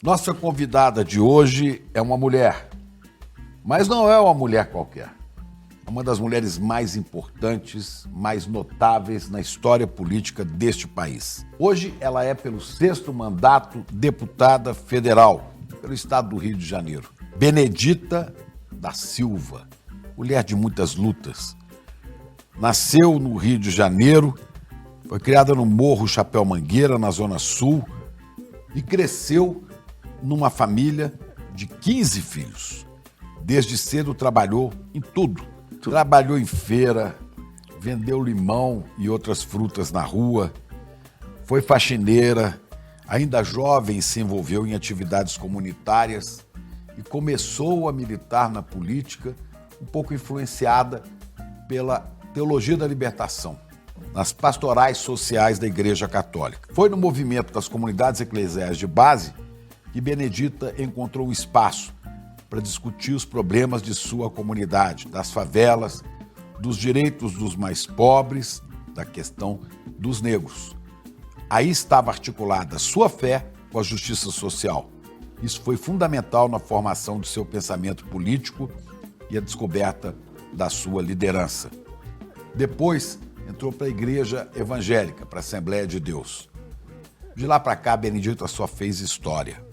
Nossa convidada de hoje é uma mulher, mas não é uma mulher qualquer. É uma das mulheres mais importantes, mais notáveis na história política deste país. Hoje ela é, pelo 6º mandato, deputada federal pelo estado do Rio de Janeiro. Benedita da Silva, mulher de muitas lutas. Nasceu no Rio de Janeiro, foi criada no Morro Chapéu Mangueira, na Zona Sul, e cresceu numa família de 15 filhos. Desde cedo trabalhou em tudo. Trabalhou em feira, vendeu limão e outras frutas na rua, foi faxineira, ainda jovem se envolveu em atividades comunitárias e começou a militar na política, um pouco influenciada pela teologia da libertação, nas pastorais sociais da Igreja Católica. Foi no movimento das comunidades eclesiais de base que Benedita encontrou um espaço para discutir os problemas de sua comunidade, das favelas, dos direitos dos mais pobres, da questão dos negros. Aí estava articulada sua fé com a justiça social. Isso foi fundamental na formação de seu pensamento político e a descoberta da sua liderança. Depois, entrou para a Igreja Evangélica, para a Assembleia de Deus. De lá para cá, Benedita só fez história.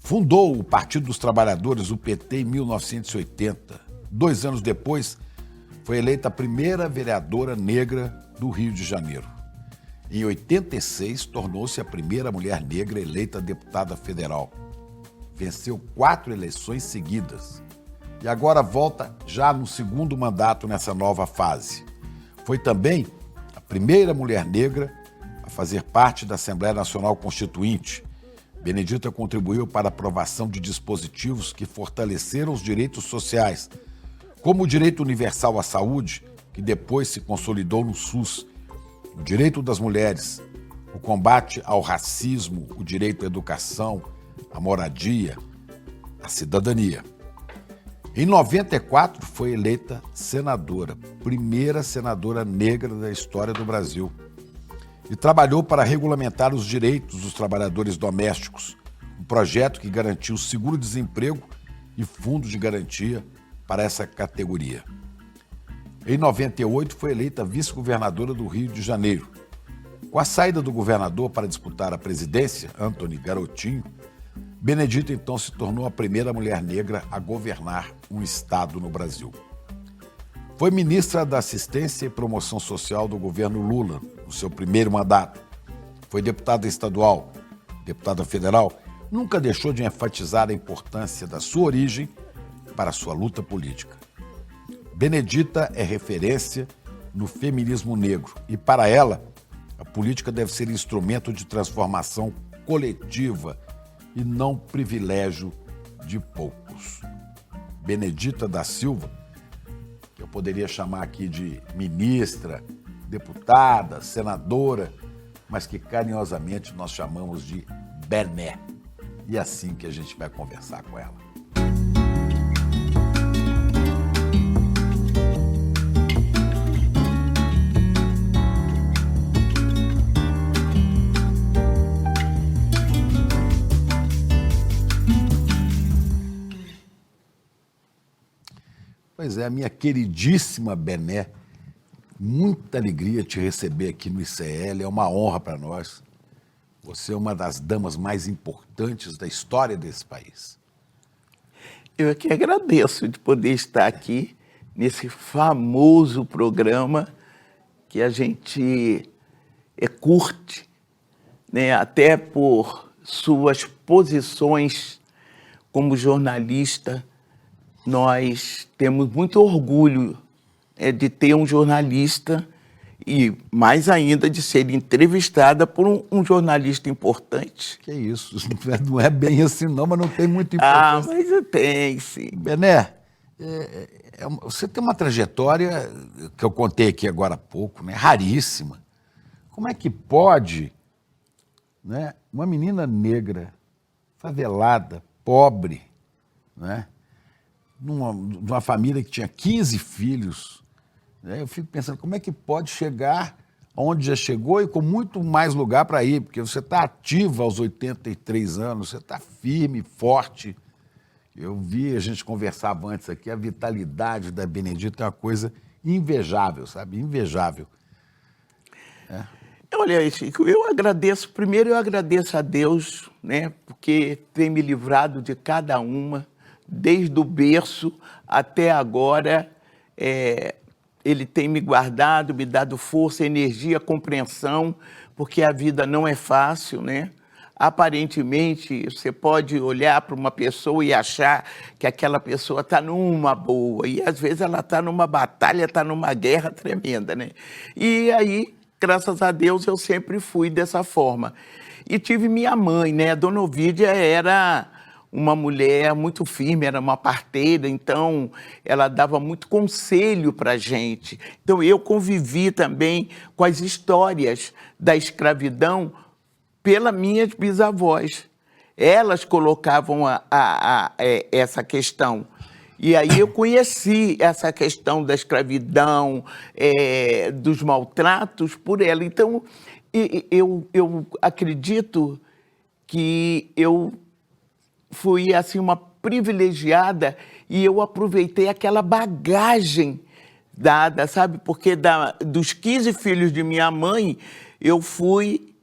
Fundou o Partido dos Trabalhadores, o PT, em 1980. 2 anos depois, foi eleita a primeira vereadora negra do Rio de Janeiro. Em 86, tornou-se a primeira mulher negra eleita deputada federal. Venceu 4 eleições seguidas. E agora volta já no 2º mandato nessa nova fase. Foi também a primeira mulher negra a fazer parte da Assembleia Nacional Constituinte. Benedita contribuiu para a aprovação de dispositivos que fortaleceram os direitos sociais, como o direito universal à saúde, que depois se consolidou no SUS, o direito das mulheres, o combate ao racismo, o direito à educação, à moradia, à cidadania. Em 94, foi eleita senadora, primeira senadora negra da história do Brasil. E trabalhou para regulamentar os direitos dos trabalhadores domésticos, um projeto que garantiu seguro-desemprego e fundo de garantia para essa categoria. Em 98, foi eleita vice-governadora do Rio de Janeiro. Com a saída do governador para disputar a presidência, Antony Garotinho, Benedita então se tornou a primeira mulher negra a governar um estado no Brasil. Foi ministra da Assistência e Promoção Social do governo Lula, no seu primeiro mandato. Foi deputada estadual, deputada federal, nunca deixou de enfatizar a importância da sua origem para a sua luta política. Benedita é referência no feminismo negro e, para ela, a política deve ser instrumento de transformação coletiva e não privilégio de poucos. Benedita da Silva, que eu poderia chamar aqui de ministra, deputada, senadora, mas que carinhosamente nós chamamos de Bené. E é assim que a gente vai conversar com ela. Pois é, minha queridíssima Bené, muita alegria te receber aqui no ICL, é uma honra para nós. Você é uma das damas mais importantes da história desse país. Eu é que agradeço de poder estar aqui nesse famoso programa que a gente curte, né? Até por suas posições como jornalista. Nós temos muito orgulho de ter um jornalista e, mais ainda, de ser entrevistada por um jornalista importante. Que isso, não é bem assim não, mas não tem muita importância. Mas tem, sim. Bené, você tem uma trajetória que eu contei aqui agora há pouco, né, raríssima. Como é que pode, né, uma menina negra, favelada, pobre, né, numa família que tinha 15 filhos, né, eu fico pensando, como é que pode chegar onde já chegou e com muito mais lugar para ir, porque você está ativa aos 83 anos, você está firme, forte. Eu vi, a gente conversava antes aqui, a vitalidade da Benedita é uma coisa invejável, sabe? Invejável. Olha, Chico, primeiro eu agradeço a Deus, né, porque tem me livrado de cada uma, desde o berço até agora. Ele tem me guardado, me dado força, energia, compreensão, porque a vida não é fácil, né? Aparentemente, você pode olhar para uma pessoa e achar que aquela pessoa está numa boa, e às vezes ela está numa batalha, está numa guerra tremenda, né? E aí, graças a Deus, eu sempre fui dessa forma. E tive minha mãe, né? A Dona Ovídia era uma mulher muito firme, era uma parteira, então ela dava muito conselho para a gente. Então eu convivi também com as histórias da escravidão pelas minhas bisavós. Elas colocavam essa questão. E aí eu conheci essa questão da escravidão, dos maltratos por ela. Então, eu acredito que eu fui assim, uma privilegiada e eu aproveitei aquela bagagem dada, sabe? Porque dos 15 filhos de minha mãe, eu fui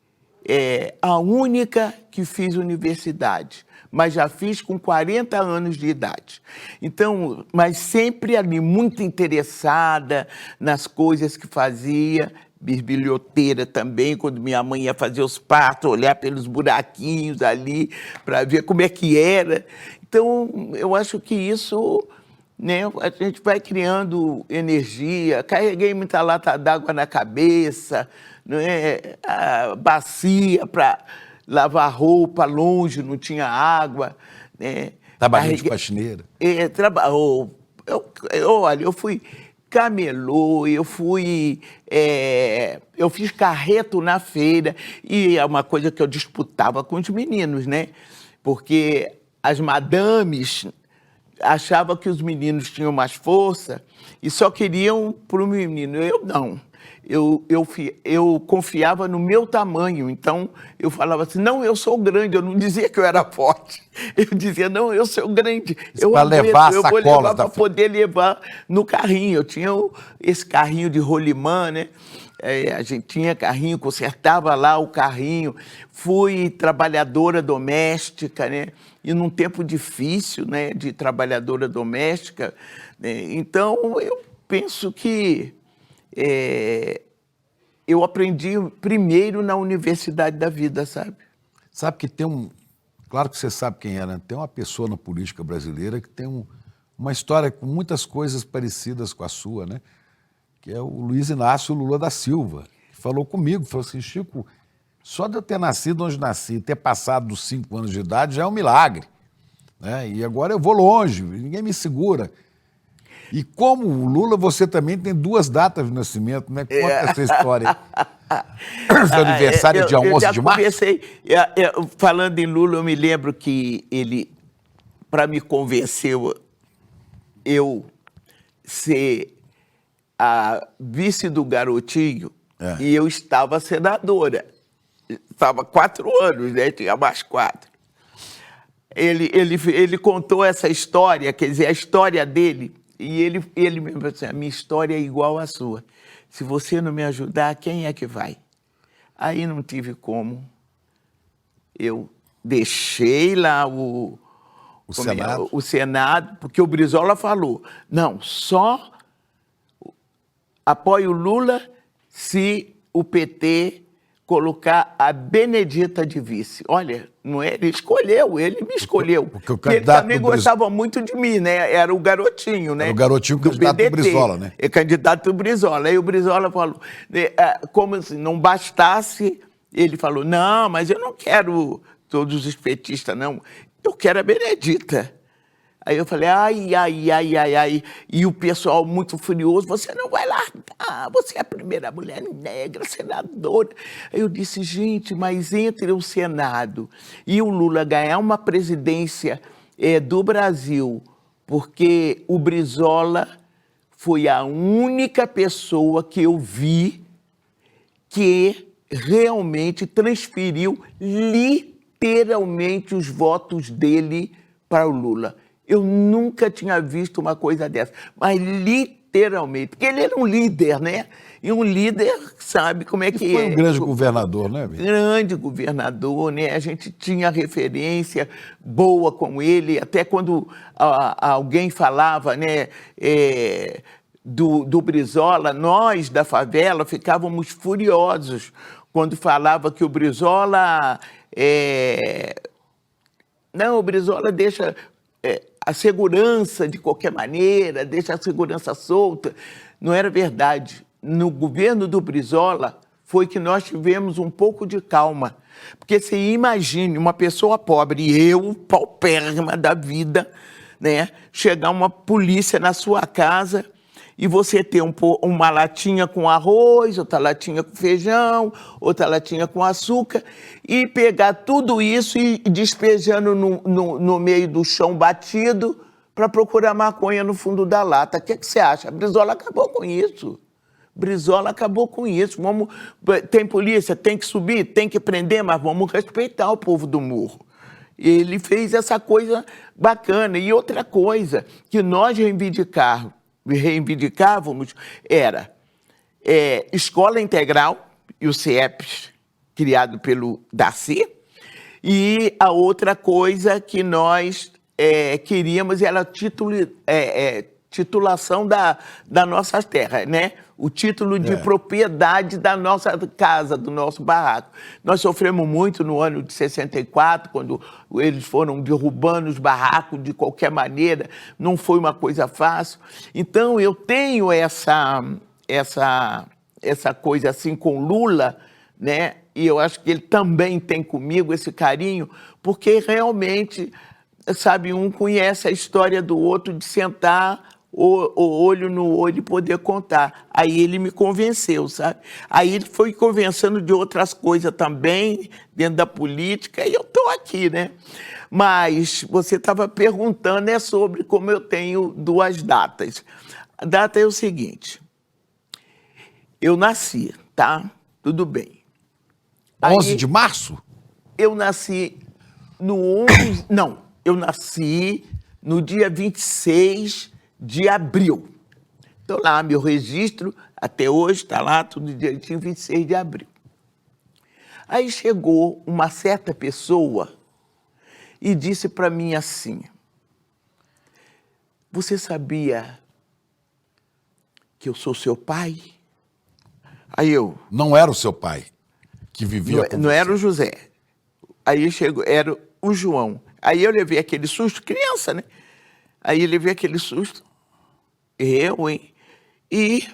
a única que fiz universidade, mas já fiz com 40 anos de idade. Então, mas sempre ali muito interessada nas coisas que fazia, bisbilhoteira também, quando minha mãe ia fazer os partos, olhar pelos buraquinhos ali para ver como é que era. Então, eu acho que isso, né, a gente vai criando energia. Carreguei muita lata d'água na cabeça, né, a bacia para lavar roupa longe, não tinha água, né? Trabalhei de faxineira. Olha, eu fui camelô, eu fiz carreto na feira, e é uma coisa que eu disputava com os meninos, né? Porque as madames achavam que os meninos tinham mais força e só queriam para o menino. Eu não. Eu confiava no meu tamanho, então eu falava assim, não, eu sou grande, eu não dizia que eu era forte, eu dizia, não, eu sou grande, eu vou levar para poder levar no carrinho. Eu tinha esse carrinho de rolimã, né? A gente tinha carrinho, consertava lá o carrinho, fui trabalhadora doméstica, né? E num tempo difícil, né, de trabalhadora doméstica, né? Então eu penso que eu aprendi primeiro na universidade da vida, sabe? Sabe que tem claro que você sabe quem era, tem uma pessoa na política brasileira que tem uma história com muitas coisas parecidas com a sua, né? Que é o Luiz Inácio Lula da Silva, que falou comigo, falou assim, Chico, só de eu ter nascido onde nasci e ter passado dos 5 anos de idade já é um milagre, né? E agora eu vou longe, ninguém me segura. E como o Lula, você também tem 2 datas de nascimento, né? Conta essa história. Seu aniversário é dia 11 de março? Falando em Lula, eu me lembro que ele, para me convencer, eu ser a vice do Garotinho, e eu estava senadora. Estava 4 anos, né? Tinha mais 4. Ele contou essa história, quer dizer, a história dele, e ele mesmo falou assim, a minha história é igual à sua. Se você não me ajudar, quem é que vai? Aí não tive como. Eu deixei lá o Senado, porque o Brizola falou, não, só apoia o Lula se o PT colocar a Benedita de vice. Olha, não é, ele escolheu, ele me escolheu. Porque o candidato ele também gostava muito de mim, né? Era o garotinho, né? Era o garotinho candidato do Brizola, né? É candidato do Brizola. Aí o Brizola falou, como se não bastasse, ele falou, não, mas eu não quero todos os petistas, não. Eu quero a Benedita. Aí eu falei, ai. E o pessoal muito furioso, você não vai largar, você é a primeira mulher negra, senadora. Aí eu disse, gente, mas entre o Senado e o Lula ganhar uma presidência do Brasil, porque o Brizola foi a única pessoa que eu vi que realmente transferiu literalmente os votos dele para o Lula. Eu nunca tinha visto uma coisa dessa, mas literalmente, porque ele era um líder, né? E um líder sabe como é que Foi é. um grande governador, né, Vitor? Grande governador, né? A gente tinha referência boa com ele, até quando alguém falava, né, do Brizola, nós da favela ficávamos furiosos quando falava que o Brizola não, o Brizola deixa a segurança de qualquer maneira, deixa a segurança solta. Não era verdade. No governo do Brizola foi que nós tivemos um pouco de calma. Porque você imagine uma pessoa pobre, eu, paupérrima da vida, né, chegar uma polícia na sua casa e você ter uma latinha com arroz, outra latinha com feijão, outra latinha com açúcar, e pegar tudo isso e despejando no meio do chão batido para procurar maconha no fundo da lata. O que você acha? A Brizola acabou com isso. Brizola acabou com isso. Tem polícia, tem que subir, tem que prender, mas vamos respeitar o povo do Morro. Ele fez essa coisa bacana. E outra coisa que nós reivindicávamos era escola integral, e o CIEPS, criado pelo Darcy, e a outra coisa que nós queríamos era titulação da nossa terra, né? O título de propriedade da nossa casa, do nosso barraco. Nós sofremos muito no ano de 64, quando eles foram derrubando os barracos de qualquer maneira, não foi uma coisa fácil. Então, eu tenho essa coisa assim com Lula, né? E eu acho que ele também tem comigo esse carinho, porque realmente, sabe, um conhece a história do outro de sentar o olho no olho e poder contar. Aí ele me convenceu, sabe? Aí ele foi convencendo de outras coisas também, dentro da política, e eu estou aqui, né? Mas você estava perguntando sobre como eu tenho duas datas. A data é o seguinte, eu nasci, tá? Tudo bem. 11 de março? Eu nasci no 11... Não, eu nasci no dia 26 de abril. Então lá, meu registro, até hoje, está lá, tudo direitinho, 26 de abril. Aí chegou uma certa pessoa e disse para mim assim, você sabia que eu sou seu pai? Aí eu... Não era o seu pai que vivia com Não você. era o José. Aí chegou, era o João. Aí eu levei aquele susto, criança, né? Aí eu levei aquele susto. Eu, hein? E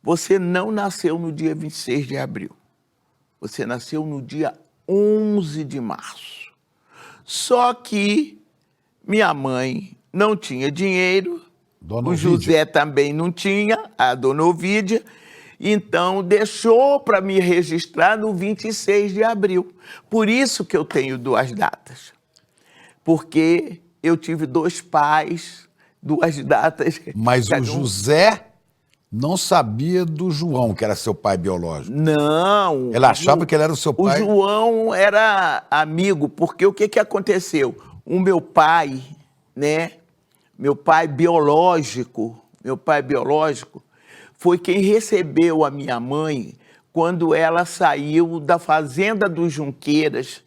você não nasceu no dia 26 de abril. Você nasceu no dia 11 de março. Só que minha mãe não tinha dinheiro, Dona o José Ovídia também não tinha, a dona Ovídia, então deixou para me registrar no 26 de abril. Por isso que eu tenho duas datas. Porque eu tive dois pais, duas datas. Mas o José não sabia do João, que era seu pai biológico. Não. Ela achava que ele era o seu pai. O João era amigo, porque o que aconteceu? O meu pai, né? Meu pai biológico, foi quem recebeu a minha mãe quando ela saiu da fazenda dos Junqueiras,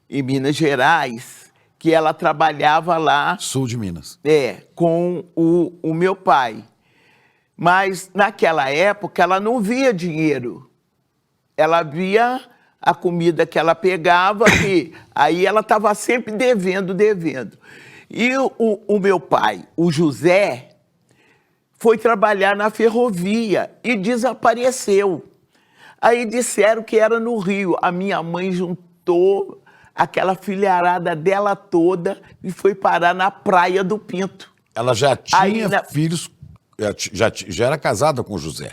em Minas Gerais, que ela trabalhava lá... Sul de Minas. Com o meu pai. Mas, naquela época, ela não via dinheiro. Ela via a comida que ela pegava, e aí ela estava sempre devendo. E o meu pai, o José, foi trabalhar na ferrovia e desapareceu. Aí disseram que era no Rio. A minha mãe juntou aquela filharada dela toda e foi parar na Praia do Pinto. Ela já tinha filhos, já era casada com o José.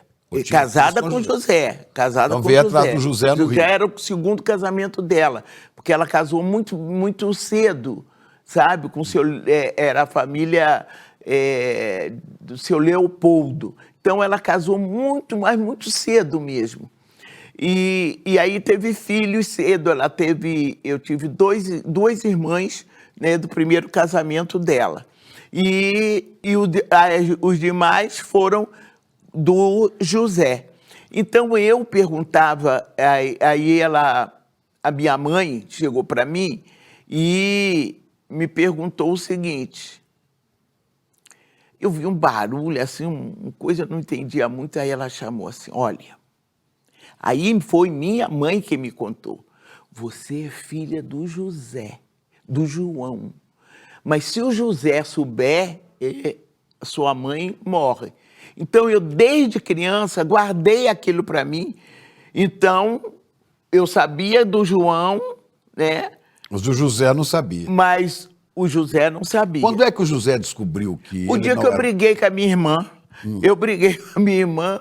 Casada com o José. Então veio atrás do José no Rio. José era o segundo casamento dela, porque ela casou muito cedo, sabe? Era a família do seu Leopoldo. Então ela casou muito cedo mesmo. E aí teve filhos cedo. Eu tive duas irmãs, né, do primeiro casamento dela. Os demais foram do José. Então eu perguntava, a minha mãe chegou para mim e me perguntou o seguinte: eu vi um barulho, assim, uma coisa eu não entendia muito, aí ela chamou assim, olha, aí foi minha mãe que me contou, você é filha do José, do João, mas se o José souber, sua mãe morre. Então eu, desde criança, guardei aquilo para mim, então eu sabia do João, né? Mas o José não sabia. Mas o José não sabia. Quando é que o José descobriu que O dia que eu briguei com a minha irmã, eu briguei com a minha irmã,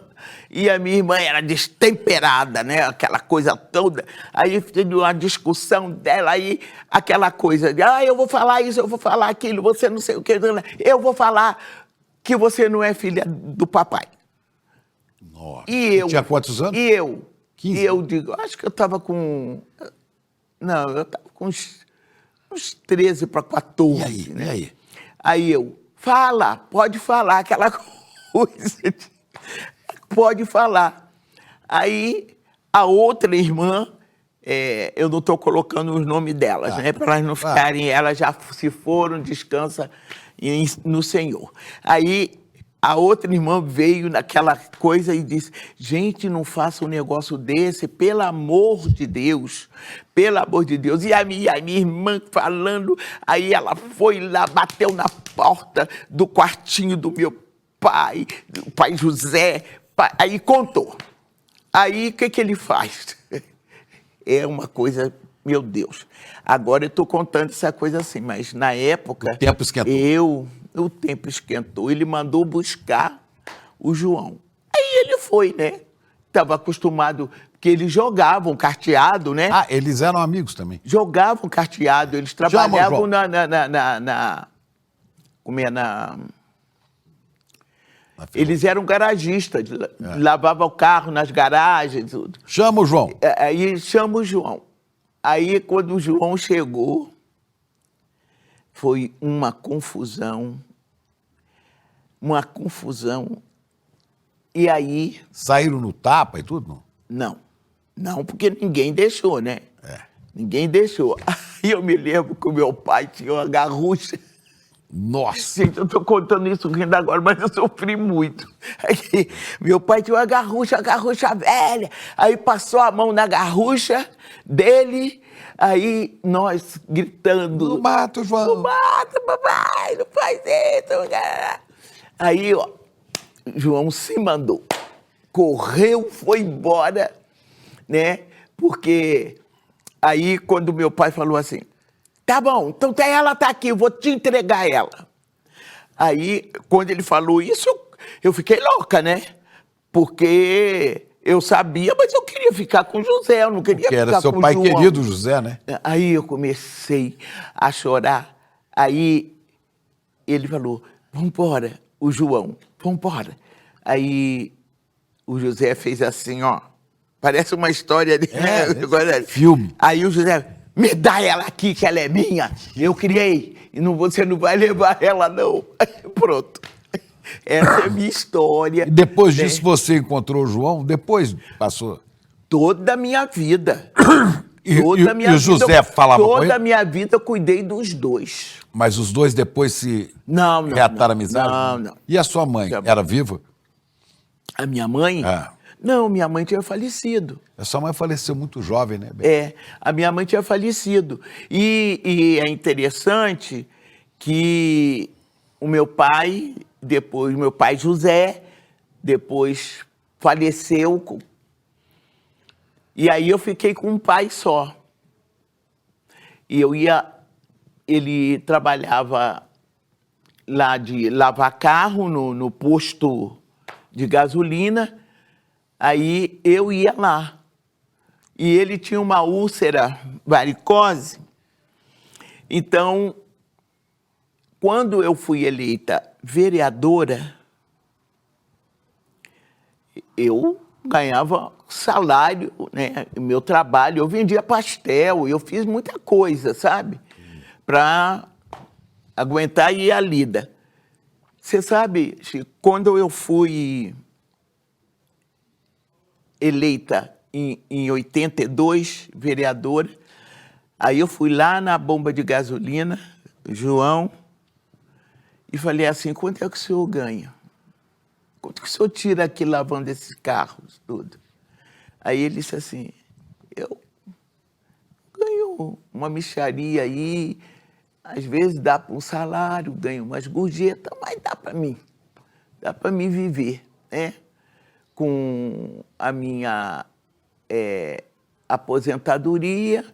e a minha irmã era destemperada, né? Aquela coisa toda. Aí teve uma discussão dela, aí aquela coisa de, eu vou falar isso, eu vou falar aquilo, você não sei o que, eu vou falar que você não é filha do papai. Nossa. E eu... Tinha quantos anos? E eu. 15? E eu digo, acho que eu estava com... Não, eu estava com uns 13 para 14. E aí? Né? E aí? Aí eu, fala, pode falar, aquela coisa. Pode falar. Aí a outra irmã, eu não estou colocando os nomes delas, né? Para elas não ficarem, elas já se foram, descansa no Senhor. Aí a outra irmã veio naquela coisa e disse, gente, não faça um negócio desse, pelo amor de Deus, pelo amor de Deus. E a minha irmã falando, aí ela foi lá, bateu na porta do quartinho do meu pai, do pai José, aí contou. Aí o que ele faz? É uma coisa, meu Deus. Agora eu estou contando essa coisa assim, mas na época... O tempo esquentou. O tempo esquentou, ele mandou buscar o João. Aí ele foi, né? Estava acostumado, porque eles jogavam carteado, né? Ah, eles eram amigos também. Jogavam carteado, eles trabalhavam eles eram garagistas, lavavam o carro nas garagens, tudo. Chama o João. Aí chama o João. Aí quando o João chegou, foi uma confusão. E aí... Saíram no tapa e tudo? Não, porque ninguém deixou, né? Ninguém deixou. Aí eu me lembro que o meu pai tinha uma garrucha. Nossa! Gente, eu estou contando isso rindo agora, mas eu sofri muito. Aí, meu pai tinha uma garrucha velha. Aí passou a mão na garrucha dele, aí nós gritando... Não mata o João! Não mata, papai, não faz isso. Aí, ó, João se mandou. Correu, foi embora, né? Porque aí, quando meu pai falou assim, tá bom, então ela tá aqui, eu vou te entregar ela. Aí, quando ele falou isso, eu fiquei louca, né? Porque eu sabia, mas eu queria ficar com o José, eu não queria ficar com o João. Porque era seu pai querido, José, né? Aí eu comecei a chorar. Aí ele falou, vamos embora, o João, vamos embora. Aí o José fez assim, ó, parece uma história de filme. Aí o José, me dá ela aqui, que ela é minha, eu criei, e você não vai levar ela, não. Pronto. Essa é a minha história. E depois disso você encontrou o João? Depois passou? Toda a minha vida. E o José falava com ele? Toda a minha vida eu cuidei dos dois. Mas os dois depois se reataram amizade? Não. E a sua mãe, era viva? A minha mãe? Não, minha mãe tinha falecido. A sua mãe faleceu muito jovem, né? A minha mãe tinha falecido. E é interessante que o meu pai José, depois faleceu. E aí eu fiquei com um pai só. E ele trabalhava lá de lavar carro no posto de gasolina, aí eu ia lá. E ele tinha uma úlcera varicose, então, quando eu fui eleita vereadora, eu ganhava salário, né? O meu trabalho, eu vendia pastel, eu fiz muita coisa, sabe? Para aguentar e ir à lida. Você sabe, Chico, quando eu fui eleita em 82, vereadora, aí eu fui lá na bomba de gasolina, João, e falei assim, quanto é que o senhor ganha? Quanto que o senhor tira aqui lavando esses carros, tudo? Aí ele disse assim, eu ganho uma mixaria aí, às vezes dá para um salário, ganho umas gorjetas, mas dá para mim viver, né? Com a minha aposentadoria,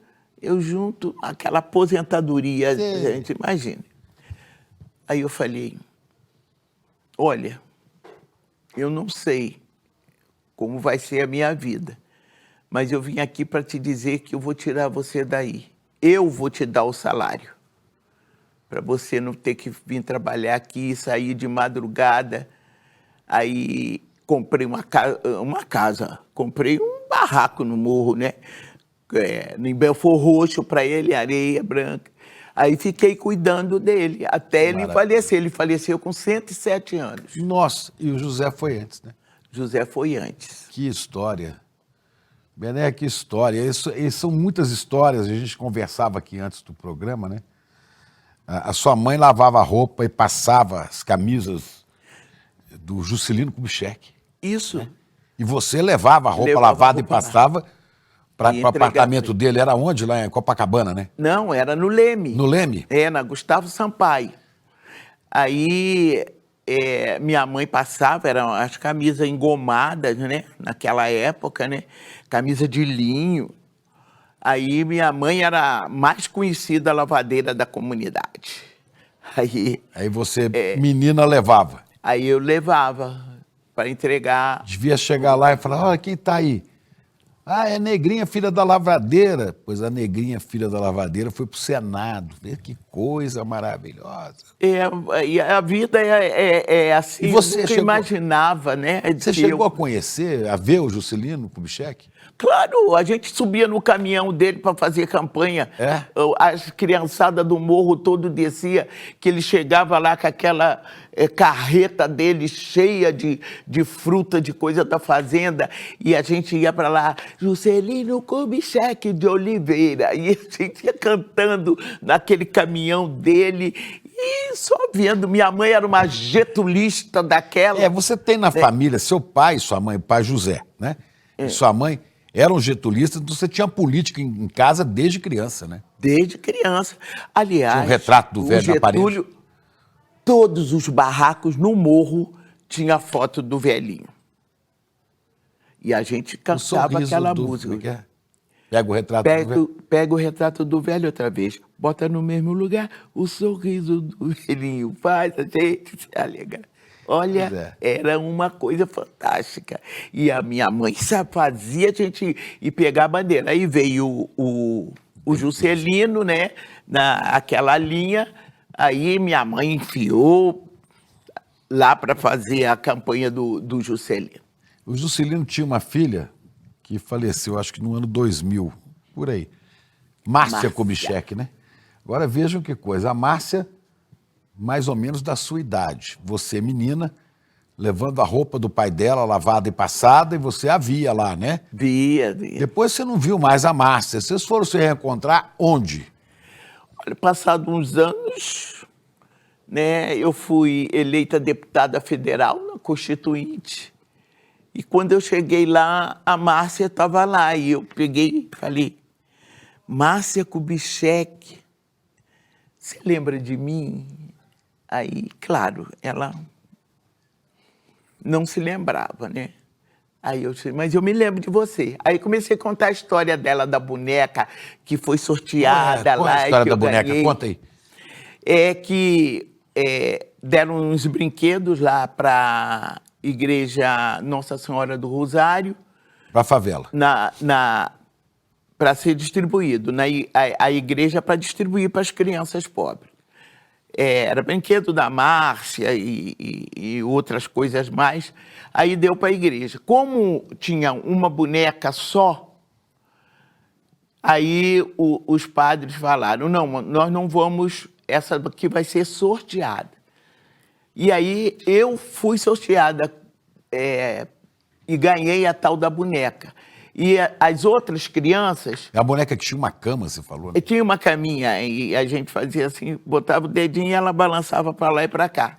eu junto aquela aposentadoria, Sim. a gente imagina. Aí eu falei, olha, eu não sei como vai ser a minha vida, mas eu vim aqui para te dizer que eu vou tirar você daí. Eu vou te dar o salário, para você não ter que vir trabalhar aqui, sair de madrugada. Aí comprei uma casa, comprei um barraco no morro, né? Em Belfort Roxo, para ele, areia branca. Aí fiquei cuidando dele, até ele falecer. Ele faleceu com 107 anos. Nossa, e o José foi antes, né? José foi antes. Que história. Bené, que história. Isso são muitas histórias, a gente conversava aqui antes do programa, né? A sua mãe lavava a roupa e passava as camisas do Juscelino Kubitschek. Isso. Né? E você levava a roupa lavada e passava para o apartamento dele. Era onde? Lá em Copacabana, né? Não, era no Leme. No Leme? Na Gustavo Sampaio. Aí minha mãe passava, eram as camisas engomadas, né? Naquela época, né? Camisa de linho. Aí minha mãe era a mais conhecida lavadeira da comunidade. Aí você, menina, levava? Aí eu levava para entregar. Devia chegar lá e falar, olha, quem está aí? Ah, é a Negrinha, filha da lavadeira. Pois a Negrinha, filha da lavadeira, foi para o Senado. Vê que coisa maravilhosa. E a vida é assim, e você nunca imaginava, né? Você chegou a conhecer, a ver o Juscelino Kubitschek? Claro, a gente subia no caminhão dele para fazer campanha. As criançadas do morro todo descia, que ele chegava lá com aquela carreta dele cheia de fruta, de coisa da fazenda, e a gente ia para lá, Juscelino Kubitschek de Oliveira, e a gente ia cantando naquele caminhão dele, e só vendo. Minha mãe era uma getulista daquela. Você tem na família, seu pai e sua mãe, o pai José, né? E sua mãe eram getulistas, então você tinha política em casa desde criança, né? Desde criança. Aliás, tinha um retrato do velho na parede. Todos os barracos no morro tinha foto do velhinho. E a gente cantava aquela música. Pega o retrato do velho. Pega o retrato do velho outra vez. Bota no mesmo lugar o sorriso do velhinho. Faz a gente se alegrar. Olha, era uma coisa fantástica. E a minha mãe fazia a gente ir pegar a bandeira. Aí veio o Juscelino, né? Naquela linha. Aí minha mãe enfiou lá para fazer a campanha do Juscelino. O Juscelino tinha uma filha que faleceu, acho que no ano 2000, por aí. Márcia Kubitschek, né? Agora vejam que coisa. A Márcia, mais ou menos da sua idade. Você, menina, levando a roupa do pai dela, lavada e passada, e você a via lá, né? Via. Depois você não viu mais a Márcia. Vocês foram se reencontrar onde? Olha, passados uns anos, né, eu fui eleita deputada federal na Constituinte. E quando eu cheguei lá, a Márcia estava lá. E eu peguei e falei, Márcia Kubitschek, você lembra de mim? Aí, claro, ela não se lembrava, né? Aí eu disse, mas eu me lembro de você. Aí comecei a contar a história dela, da boneca, que foi sorteada lá. Qual é a história que da eu boneca? ganhei. Conta aí. É que deram uns brinquedos lá para Igreja Nossa Senhora do Rosário. Para a favela. Para ser distribuído. A igreja para distribuir para as crianças pobres. era brinquedo da Márcia e outras coisas mais. Aí deu para a igreja. Como tinha uma boneca só, aí os padres falaram, não, nós não vamos, essa aqui vai ser sorteada. E aí eu fui sorteada e ganhei a tal da boneca. E as outras crianças... É a boneca que tinha uma cama, você falou, né? Tinha uma caminha e a gente fazia assim, botava o dedinho e ela balançava para lá e para cá.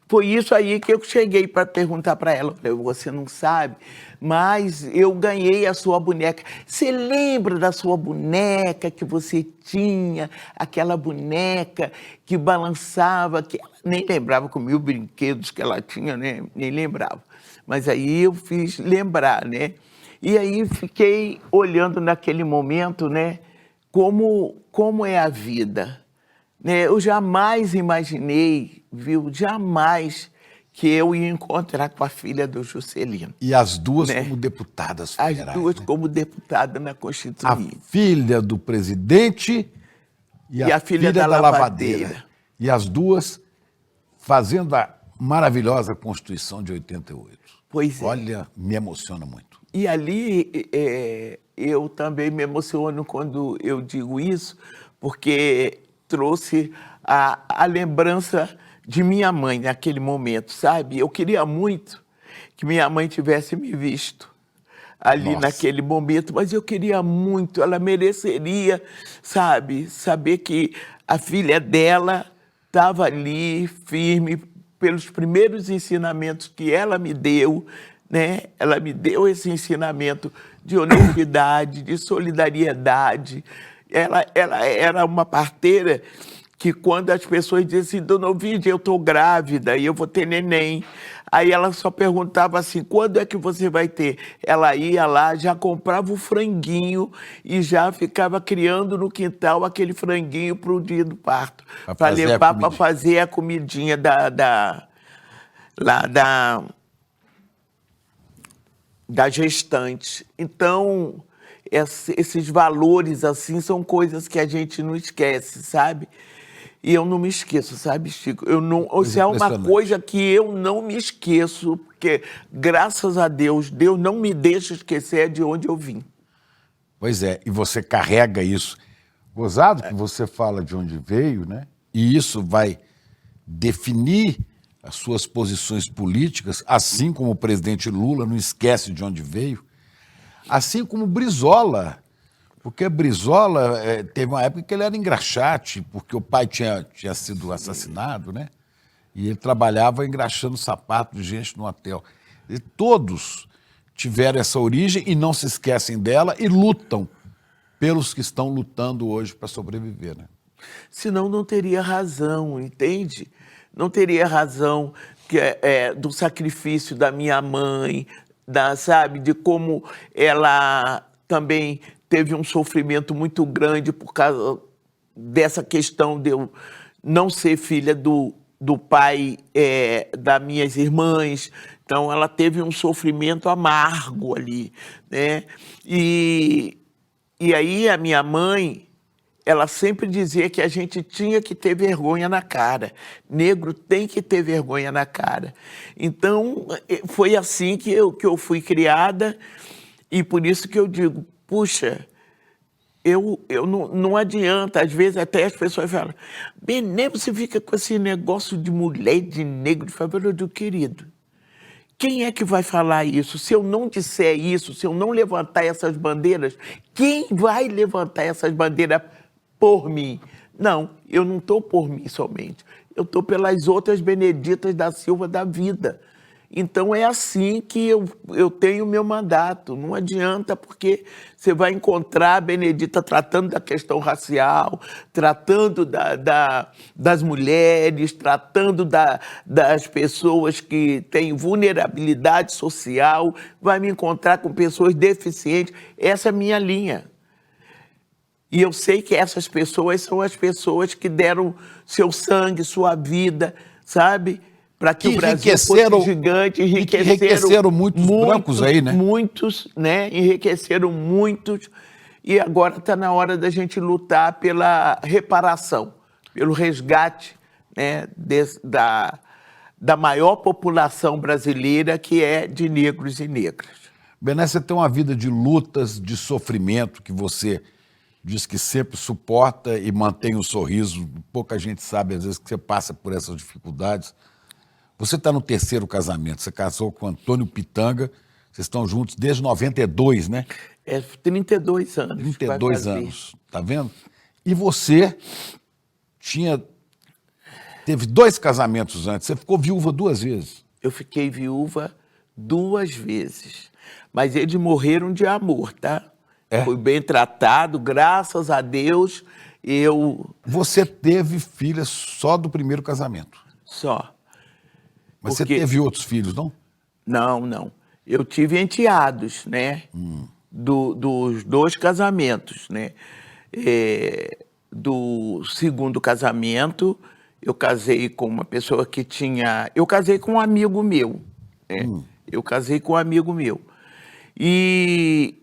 Foi isso aí que eu cheguei para perguntar para ela. Falei, você não sabe, mas eu ganhei a sua boneca. Você lembra da sua boneca que você tinha? Aquela boneca que balançava, que ela nem lembrava com 1000 brinquedos que ela tinha, né? Nem lembrava. Mas aí eu fiz lembrar, né? E aí fiquei olhando naquele momento, né? Como é a vida. Né? Eu jamais imaginei, viu? Jamais que eu ia encontrar com a filha do Juscelino. E as duas né? como deputadas federais. As duas né? como deputada na Constituinte. A filha do presidente e a filha da lavadeira. E as duas fazendo a maravilhosa Constituição de 88. Pois é. Olha, me emociona muito. E ali eu também me emociono quando eu digo isso, porque trouxe a lembrança de minha mãe naquele momento, sabe? Eu queria muito que minha mãe tivesse me visto ali naquele momento, mas eu queria muito, ela mereceria, sabe? Saber que a filha dela estava ali firme pelos primeiros ensinamentos que ela me deu, né? Ela me deu esse ensinamento de honestidade, de solidariedade. Ela era uma parteira que quando as pessoas diziam assim, Dona Ovídia, eu estou grávida e eu vou ter neném. Aí ela só perguntava assim, quando é que você vai ter? Ela ia lá, já comprava o franguinho e já ficava criando no quintal aquele franguinho para o dia do parto. Para levar para fazer a comidinha da gestante. Então, esses valores assim são coisas que a gente não esquece, sabe? E eu não me esqueço, sabe, Chico? Isso é uma coisa que eu não me esqueço, porque, graças a Deus, Deus não me deixa esquecer de onde eu vim. Pois é, e você carrega isso. Gozado que você fala de onde veio, né? E isso vai definir as suas posições políticas, assim como o presidente Lula não esquece de onde veio, assim como Brizola, porque Brizola teve uma época que ele era engraxate, porque o pai tinha sido assassinado, né? E ele trabalhava engraxando sapato de gente no hotel. E todos tiveram essa origem e não se esquecem dela e lutam pelos que estão lutando hoje para sobreviver, né? Senão não teria razão, entende? Não teria razão do sacrifício da minha mãe, sabe, de como ela também teve um sofrimento muito grande por causa dessa questão de eu não ser filha do pai das minhas irmãs. Então, ela teve um sofrimento amargo ali, né? E aí a minha mãe, ela sempre dizia que a gente tinha que ter vergonha na cara. Negro tem que ter vergonha na cara. Então, foi assim que eu fui criada e por isso que eu digo, puxa, não adianta, às vezes até as pessoas falam, Benê, você fica com esse negócio de mulher, de negro, de favela. Eu digo, querido, quem é que vai falar isso? Se eu não disser isso, se eu não levantar essas bandeiras, quem vai levantar essas bandeiras por mim? Não, eu não estou por mim somente. Eu estou pelas outras Beneditas da Silva da vida. Então é assim que eu tenho o meu mandato. Não adianta, porque você vai encontrar a Benedita tratando da questão racial, tratando das mulheres, tratando das pessoas que têm vulnerabilidade social, vai me encontrar com pessoas deficientes. Essa é a minha linha. E eu sei que essas pessoas são as pessoas que deram seu sangue, sua vida, sabe? Para que o Brasil fosse gigante, enriqueceram muitos brancos aí, né? Muitos, né? Enriqueceram muitos. E agora está na hora da gente lutar pela reparação, pelo resgate, né, da maior população brasileira, que é de negros e negras. Bené, você tem uma vida de lutas, de sofrimento, que você diz que sempre suporta e mantém o sorriso. Pouca gente sabe, às vezes, que você passa por essas dificuldades. Você está no terceiro casamento, você casou com Antônio Pitanga, vocês estão juntos desde 92, né? 32 anos. 32 anos, tá vendo? E você teve 2 casamentos antes, você ficou viúva 2 vezes. Eu fiquei viúva 2 vezes, mas eles morreram de amor, tá? Fui bem tratado, graças a Deus, Você teve filhas só do primeiro casamento? Só. Mas você teve outros filhos, não? Não. Eu tive enteados, né? Dos 2 casamentos, né? Do segundo casamento, eu casei com uma pessoa que tinha... Eu casei com um amigo meu, né? Eu casei com um amigo meu. E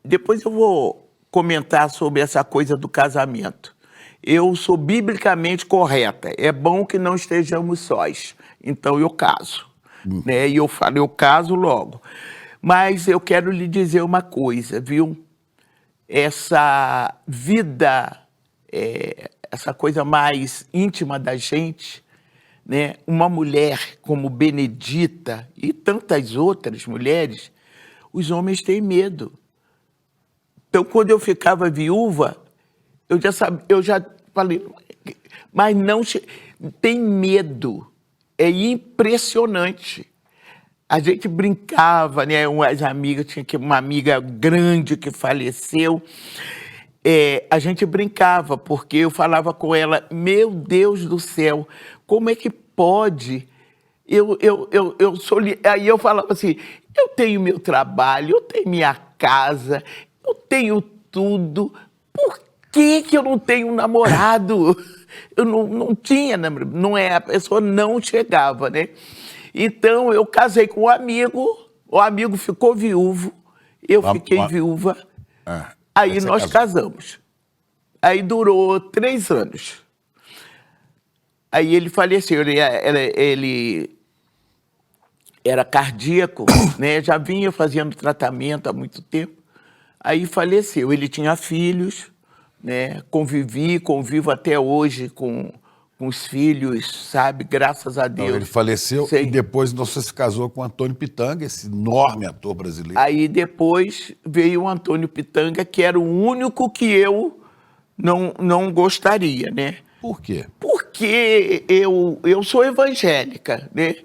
depois eu vou comentar sobre essa coisa do casamento. Eu sou biblicamente correta. É bom que não estejamos sós. Então eu caso, né? E eu falo, eu caso logo. Mas eu quero lhe dizer uma coisa, viu? Essa vida, essa coisa mais íntima da gente, né? Uma mulher como Benedita e tantas outras mulheres, os homens têm medo. Então, quando eu ficava viúva, eu já falei, mas não tem medo. É impressionante. A gente brincava, né? Umas amigas, tinha uma amiga grande que faleceu. A gente brincava, porque eu falava com ela, meu Deus do céu, como é que pode? Aí eu falava assim, eu tenho meu trabalho, eu tenho minha casa, eu tenho tudo, por que eu não tenho um namorado? Eu não tinha, a pessoa não chegava, né? Então, eu casei com um amigo, o amigo ficou viúvo, eu fiquei viúva, aí nós casamos. Aí durou 3 anos. Aí ele faleceu, ele era cardíaco, né? Já vinha fazendo tratamento há muito tempo, aí faleceu. Ele tinha filhos, né? Convivo até hoje com os filhos, sabe? Graças a Deus. Então, ele faleceu e depois você se casou com o Antônio Pitanga, esse enorme ator brasileiro. Aí depois veio o Antônio Pitanga, que era o único que eu não gostaria, né? Por quê? Porque eu sou evangélica, né?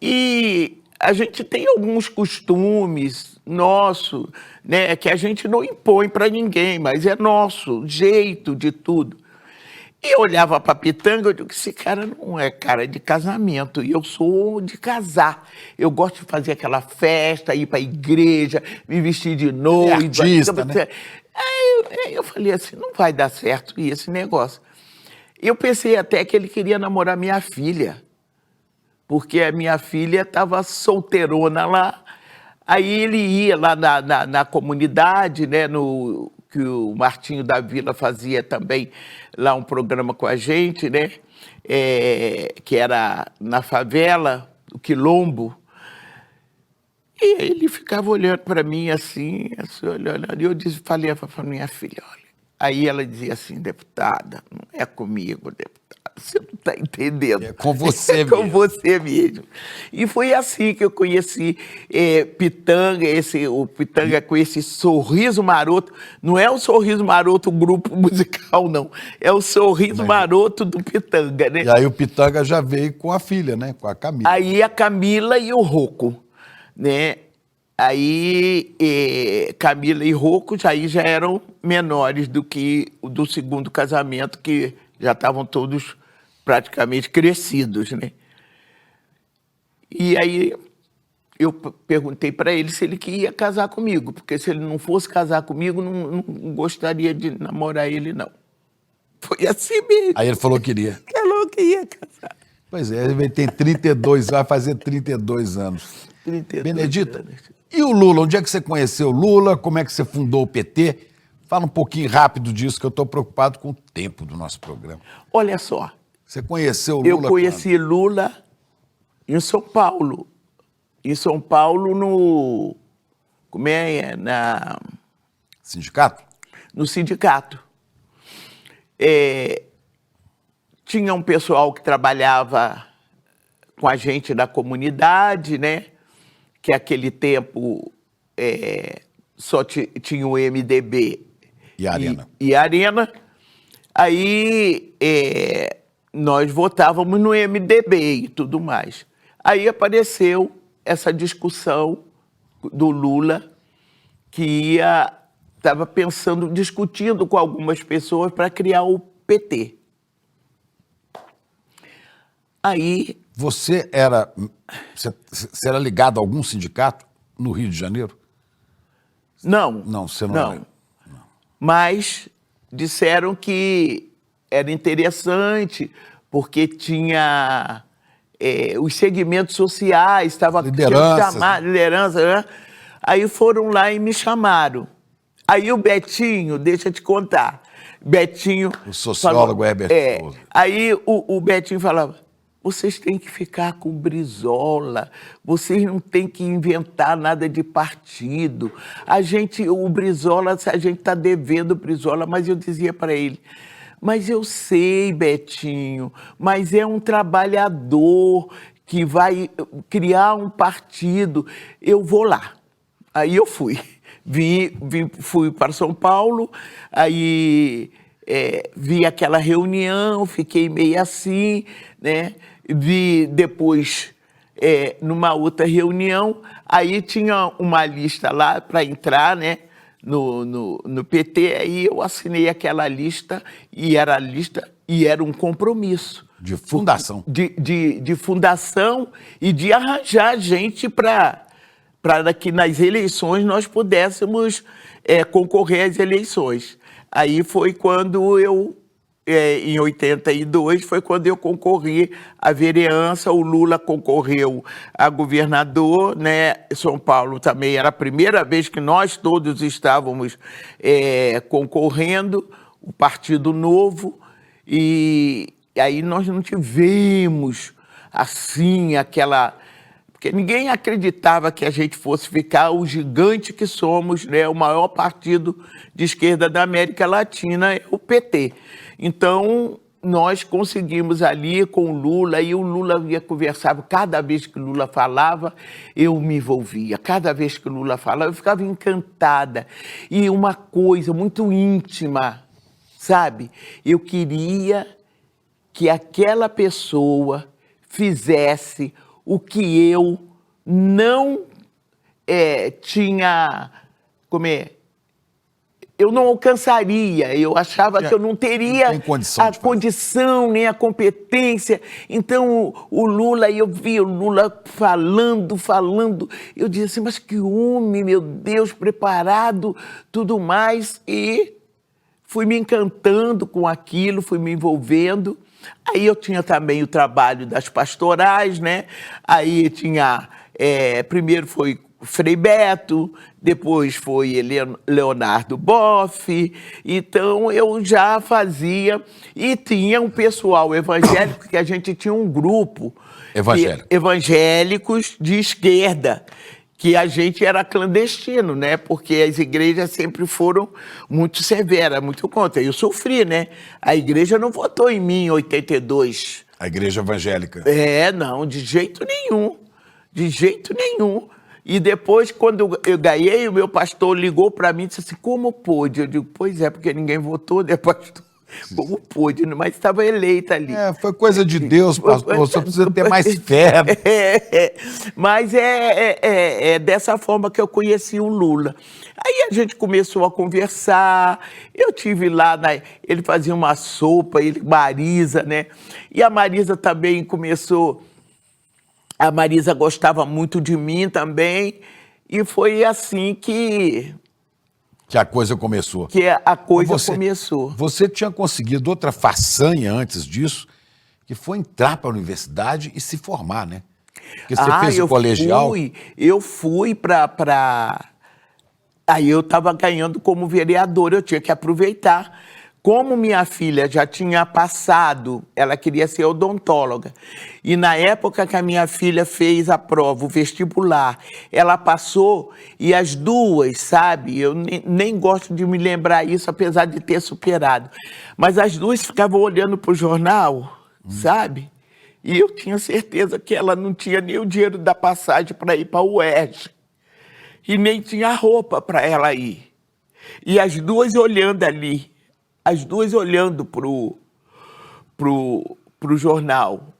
E a gente tem alguns costumes nossos, né? Que a gente não impõe para ninguém, mas é nosso jeito de tudo. E eu olhava para Pitanga, eu digo, esse cara não é cara de casamento, e eu sou de casar. Eu gosto de fazer aquela festa, ir para a igreja, me vestir de noiva. Artista, né? Aí eu falei assim, não vai dar certo esse negócio. Eu pensei até que ele queria namorar minha filha, porque a minha filha estava solteirona lá. Aí ele ia lá na comunidade, né, que o Martinho da Vila fazia também lá um programa com a gente, né, que era na favela, o Quilombo. E ele ficava olhando para mim assim, olhando. E eu falei para minha filha, olha. Aí ela dizia assim, deputada, não é comigo, deputada, você não está entendendo. É com você mesmo. É com você mesmo. E foi assim que eu conheci Pitanga, o Pitanga com esse Sorriso Maroto. Não é o Sorriso Maroto, o grupo musical, não. É o Sorriso Maroto do Pitanga, né? E aí o Pitanga já veio com a filha, né? Com a Camila. Aí a Camila e o Rocco, né? Aí Camila e Rocco já eram menores do que o do segundo casamento, que já estavam todos praticamente crescidos, né? E aí eu perguntei para ele se ele queria casar comigo, porque se ele não fosse casar comigo, não gostaria de namorar ele, não. Foi assim mesmo. Aí ele falou que queria. Falou que ia casar. Pois é, ele tem 32, vai fazer 32 anos. 32 Benedita, anos. E o Lula? Onde é que você conheceu o Lula? Como é que você fundou o PT? Fala um pouquinho rápido disso, que eu estou preocupado com o tempo do nosso programa. Olha só, Você conheceu o Lula Eu conheci Lula em São Paulo. Em São Paulo, no... Como é? Sindicato? No sindicato. Tinha um pessoal que trabalhava com a gente da comunidade, né? Que aquele tempo só tinha o MDB E a Arena. e Arena. Aí nós votávamos no MDB e tudo mais. Aí apareceu essa discussão do Lula, que estava pensando, discutindo com algumas pessoas para criar o PT. Aí... Você era ligado a algum sindicato no Rio de Janeiro? Não. Não, você não era. Mas disseram que era interessante, porque tinha os segmentos sociais, estava liderança, né? Aí foram lá e me chamaram. Aí o Betinho, deixa eu te contar, Betinho... O sociólogo Herbert Souza. Aí o Betinho falava: vocês têm que ficar com Brizola, vocês não têm que inventar nada de partido. O Brizola, a gente está devendo o Brizola, mas eu dizia para ele: mas eu sei, Betinho, mas é um trabalhador que vai criar um partido, eu vou lá. Aí eu fui. Fui para São Paulo, aí vi aquela reunião, fiquei meio assim, né? Vi depois, numa outra reunião, aí tinha uma lista lá para entrar, né? No PT, aí eu assinei aquela lista e era um compromisso. De fundação. De fundação e de arranjar gente para que nas eleições nós pudéssemos concorrer às eleições. Aí foi quando em 82, foi quando eu concorri à vereança, o Lula concorreu a governador, né? São Paulo também era a primeira vez que nós todos estávamos concorrendo, o Partido Novo, e aí nós não tivemos, assim, porque ninguém acreditava que a gente fosse ficar o gigante que somos, né? O maior partido de esquerda da América Latina é o PT. Então, nós conseguimos ali com o Lula, e o Lula conversava. Cada vez que o Lula falava, eu me envolvia. Cada vez que o Lula falava, eu ficava encantada. E uma coisa muito íntima, sabe? Eu queria que aquela pessoa fizesse o que eu não tinha, eu não alcançaria, eu achava que eu não teria a condição, nem a competência. Então, o Lula, eu via o Lula falando, eu dizia assim: mas que homem, meu Deus, preparado, tudo mais, e fui me encantando com aquilo, fui me envolvendo. Aí eu tinha também o trabalho das pastorais, né? Aí tinha, primeiro foi Frei Beto, depois foi Leonardo Boff, então eu já fazia, e tinha um pessoal evangélico, que a gente tinha um grupo evangélicos de esquerda, que a gente era clandestino, né? Porque as igrejas sempre foram muito severas, muito contra. Eu sofri, né? A igreja não votou em mim em 82. A igreja evangélica. Não, de jeito nenhum. De jeito nenhum. E depois, quando eu ganhei, o meu pastor ligou para mim e disse assim: como pôde? Eu digo: pois é, porque ninguém votou, né, pastor? Como pôde? Mas estava eleita ali. Foi coisa de Deus, pastor. Você precisa ter mais fé. Mas é dessa forma que eu conheci o Lula. Aí a gente começou a conversar. Eu tive lá, ele fazia uma sopa, Marisa, né? E a Marisa também começou. A Marisa gostava muito de mim também. E foi assim que a coisa começou. Começou. Você tinha conseguido outra façanha antes disso, que foi entrar para a universidade e se formar, né? Porque você fez o colegial. Eu fui para... Aí eu estava ganhando como vereador, eu tinha que aproveitar. Como minha filha já tinha passado, ela queria ser odontóloga. E na época que a minha filha fez a prova, o vestibular, ela passou e as duas, sabe? Eu nem gosto de me lembrar isso, apesar de ter superado. Mas as duas ficavam olhando para o jornal, sabe? E eu tinha certeza que ela não tinha nem o dinheiro da passagem para ir para o UERJ. E nem tinha roupa para ela ir. E as duas olhando ali. As duas olhando pro jornal.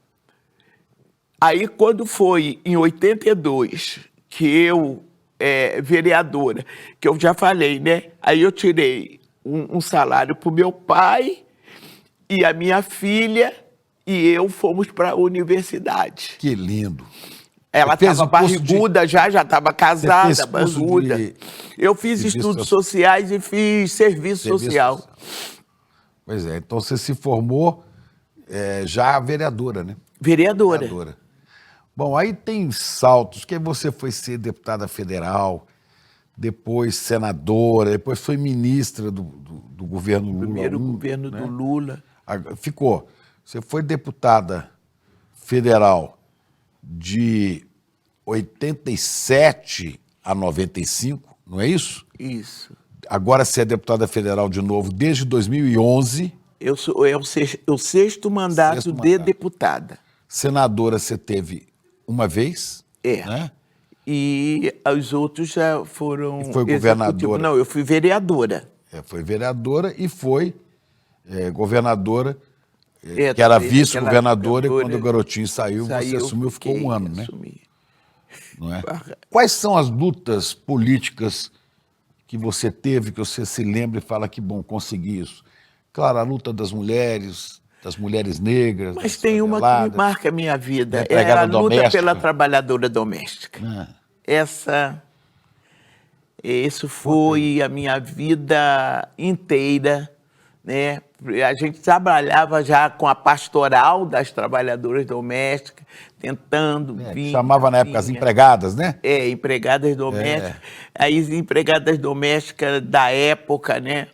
Aí, quando foi em 82, que eu, vereadora, que eu já falei, né? Aí eu tirei um salário para o meu pai e a minha filha e eu fomos para a universidade. Que lindo. Ela estava barriguda já estava casada, curso barriguda. Eu fiz estudos sociais e fiz serviço social. Pois é, então você se formou já vereadora, né? Vereadora. Bom, aí tem saltos, que você foi ser deputada federal, depois senadora, depois foi ministra do governo Lula. Primeiro governo do Lula. Ficou. Você foi deputada federal de 87 a 95, não é isso? Isso. Agora você é deputada federal de novo desde 2011. É o sexto mandato de deputada. Senadora você teve uma vez, né? E os outros já foram... E foi governadora. Não, eu fui vereadora. Foi vereadora e foi governadora, que era vice-governadora, e quando o garotinho saiu, você assumiu, ficou um ano, né? Não é? Quais são as lutas políticas que você teve, que você se lembra e fala que bom, consegui isso? Claro, a luta das mulheres negras. Mas tem uma que me marca a minha vida, é a luta pela trabalhadora doméstica. Isso foi a minha vida inteira, né? A gente trabalhava já com a pastoral das trabalhadoras domésticas, tentando vir... Chamava na época as empregadas, né? Empregadas domésticas. Aí as empregadas domésticas da época, né?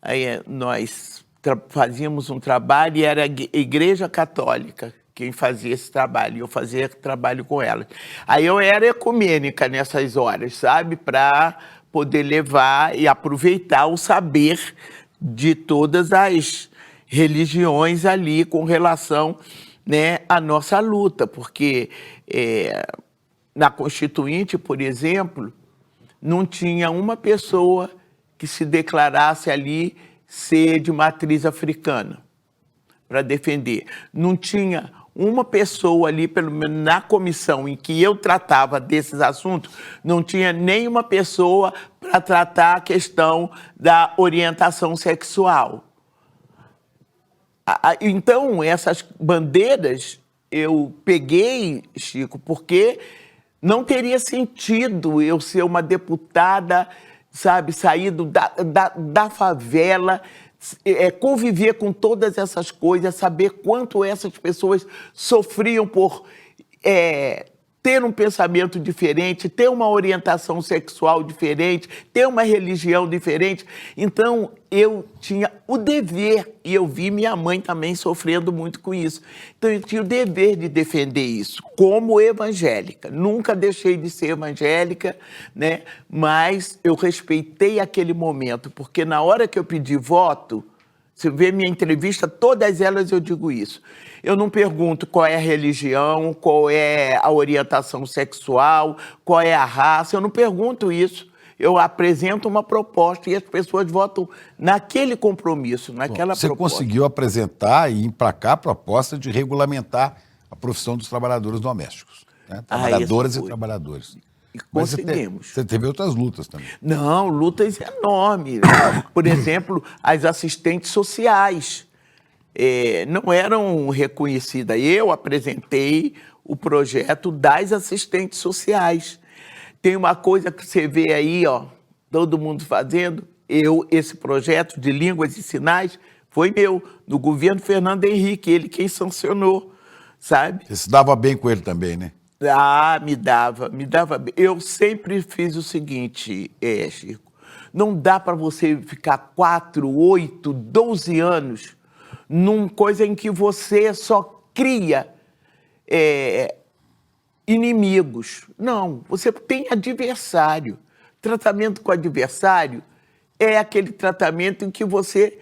Aí nós fazíamos um trabalho e era a Igreja Católica quem fazia esse trabalho, eu fazia trabalho com elas. Aí eu era ecumênica nessas horas, sabe? Para poder levar e aproveitar o saber de todas as religiões ali com relação, né, à nossa luta, porque na Constituinte, por exemplo, não tinha uma pessoa que se declarasse ali ser de matriz africana para defender. Não tinha uma pessoa ali, pelo menos na comissão em que eu tratava desses assuntos, não tinha nenhuma pessoa para tratar a questão da orientação sexual. Então, essas bandeiras eu peguei, Chico, porque não teria sentido eu ser uma deputada, sabe, saído da favela, conviver com todas essas coisas, saber quanto essas pessoas sofriam por ter um pensamento diferente, ter uma orientação sexual diferente, ter uma religião diferente. Então, eu tinha o dever, e eu vi minha mãe também sofrendo muito com isso. Então, eu tinha o dever de defender isso, como evangélica. Nunca deixei de ser evangélica, né? Mas eu respeitei aquele momento, porque na hora que eu pedi voto, você vê minha entrevista, todas elas eu digo isso. Eu não pergunto qual é a religião, qual é a orientação sexual, qual é a raça, eu não pergunto isso. Eu apresento uma proposta e as pessoas votam naquele compromisso, naquela proposta. Você conseguiu apresentar e emplacar a proposta de regulamentar a profissão dos trabalhadores domésticos, né? Trabalhadoras e trabalhadores. E conseguimos. Você teve outras lutas também. Não, lutas enormes. Por exemplo, as assistentes sociais não eram reconhecidas. Eu apresentei o projeto das assistentes sociais. Tem uma coisa que você vê aí, ó, todo mundo fazendo. Esse projeto de línguas e sinais foi meu, no governo Fernando Henrique, ele quem sancionou, sabe? Você se dava bem com ele também, né? Me dava bem. Eu sempre fiz o seguinte, Chico, Não dá para você ficar 4, 8, 12 anos numa coisa em que você só cria inimigos. Não, você tem adversário. Tratamento com adversário é aquele tratamento em que você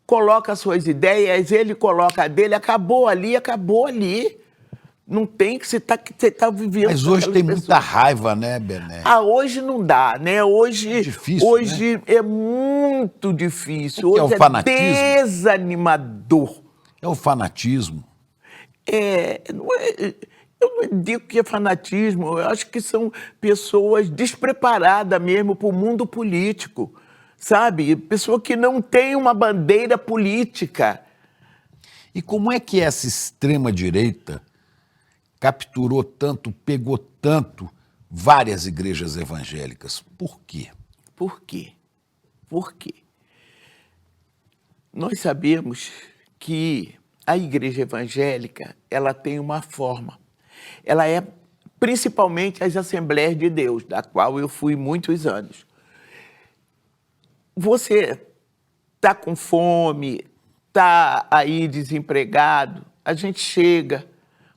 coloca as suas ideias, ele coloca a dele, acabou ali, acabou ali. Não tem que você tá vivendo. Mas hoje tem muita raiva, né, Bené? Hoje não dá, né? Hoje é difícil, hoje né? é muito difícil. O que é Hoje o fanatismo? desanimador. É o fanatismo. Eu não digo que é fanatismo, eu acho que são pessoas despreparadas mesmo para o mundo político, sabe? Pessoa que não tem uma bandeira política. E como é que essa extrema-direita capturou tanto, pegou tanto várias igrejas evangélicas? Por quê? Por quê? Por quê? Nós sabemos que a igreja evangélica, ela tem uma forma. Ela é principalmente as Assembleias de Deus, da qual eu fui muitos anos. Você está com fome, está aí desempregado, a gente chega,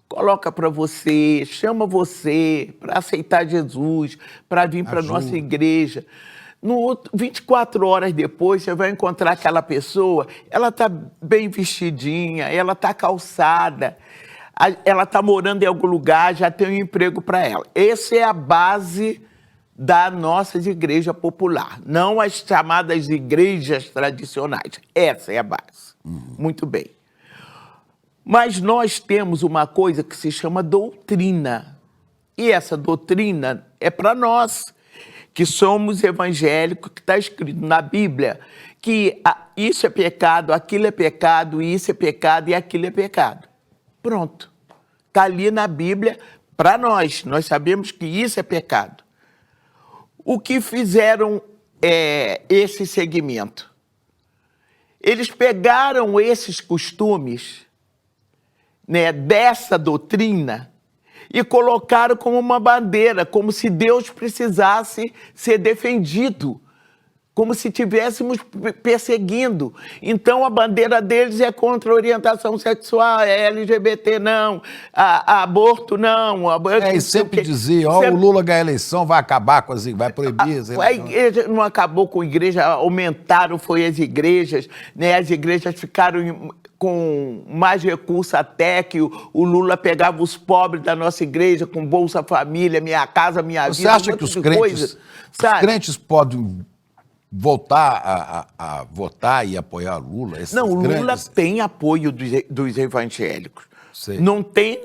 coloca para você, chama você para aceitar Jesus, para vir para a nossa igreja. 24 horas depois, você vai encontrar aquela pessoa, ela está bem vestidinha, ela está calçada, ela está morando em algum lugar, já tem um emprego para ela. Essa é a base das nossas igrejas populares, não as chamadas igrejas tradicionais. Essa é a base. Muito bem. Mas nós temos uma coisa que se chama doutrina. E essa doutrina é para nós, que somos evangélicos, que está escrito na Bíblia, que isso é pecado, aquilo é pecado, isso é pecado e aquilo é pecado. Pronto. Está ali na Bíblia para nós. Nós sabemos que isso é pecado. O que fizeram esse segmento? Eles pegaram esses costumes, né, dessa doutrina e colocaram como uma bandeira, como se Deus precisasse ser defendido, como se estivéssemos perseguindo. Então, a bandeira deles é contra a orientação sexual, é LGBT não, aborto não. E sempre dizia, ó, o Lula ganha a eleição, vai acabar com as igrejas, vai proibir as eleições. A igreja não acabou com a igreja, aumentaram foi as igrejas, né? As igrejas ficaram com mais recurso até que o Lula pegava os pobres da nossa igreja com Bolsa Família, Minha Casa, Minha Vida. Você acha que os crentes podem voltar a votar e apoiar Lula? Não, o Lula tem apoio dos evangélicos. Sei. Não tem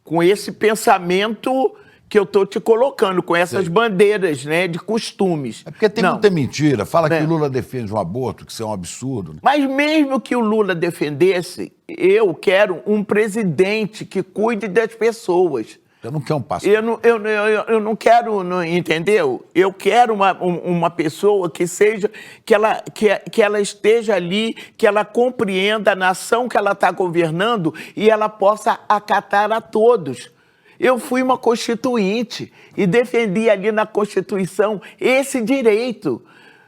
com esse pensamento que eu estou te colocando, com essas bandeiras, né, de costumes. É porque tem muita mentira. Fala que o Lula defende um aborto, que isso é um absurdo. Né? Mas mesmo que o Lula defendesse, eu quero um presidente que cuide das pessoas. Eu não quero um pastor. Eu não quero, entendeu? Eu quero uma pessoa que seja, que ela esteja ali, que ela compreenda a nação que ela está governando e ela possa acatar a todos. Eu fui uma constituinte e defendi ali na Constituição esse direito.